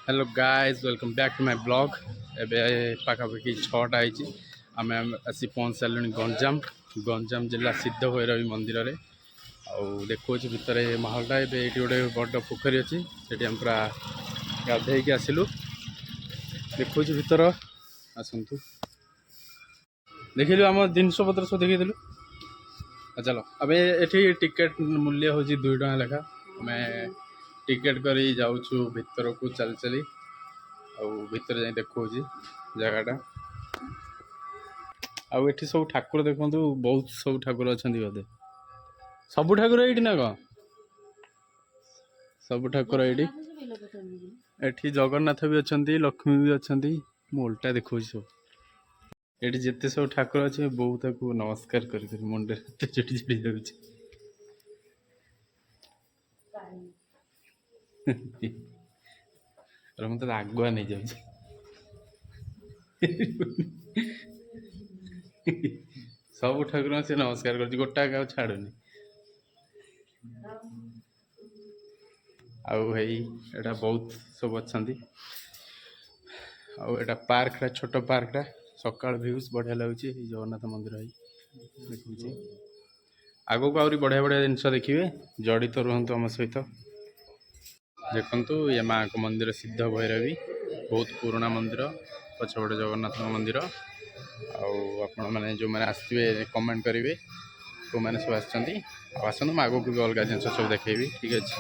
Hello guys welcome back to my blog. एबे पाखापाखि 6टा होती आम आसी पहुँच सारे गंजाम जिला सिद्ध भैरवी मंदिर में देखो भितर माहौलटा ये गोटे बड़ पोखरी अच्छी से पूरा गाधे आसलु देखो भीतर आसतु देखिलु आम जिनस पत्र सब देखी चलो अब ये टिकेट मूल्य हूँ 2 टଙ୍କା लेखा आम टिकेट कर जाऊँ भीतर को चली चली भीतर जाए देखो जगटा आउ एठी सब ठाकुर देखु बहुत सब ठाकुर अच्छा बोधे सब ठाकुर ये ना कौन सब ठाकुर ये जगन्नाथ भी अच्छा लक्ष्मी भी अच्छा उल्टा देखो सब ये जिते सब ठाकुर अच्छे बहुत नमस्कार कर मुंडे चिटी चिटी जाऊँ मत आगुआ नहीं जाऊँ सब ठाकुर से नमस्कार कर गोटा क्या छाड़ुनी आउ भाई एटा बहुत सब अच्छा आटा पार्क छोट पार्कटा सकाल भ्यूज बढ़िया लगुच जगन्नाथ मंदिर देखुची आगो को आहरी बढ़िया बढ़िया जिन देखिए जड़ित रुहतु आम सहित देखु ये माँ को मंदिर सिद्ध भैरवी बहुत पुराना मंदिर पछपटे जगन्नाथ मंदिर आपण मैंने जो मैंने आसवे कमेंट करेंगे कौ मैंने सब आसुँच आसतु आगो को भी अलग जिन सब देखेबी ठीक अच्छे।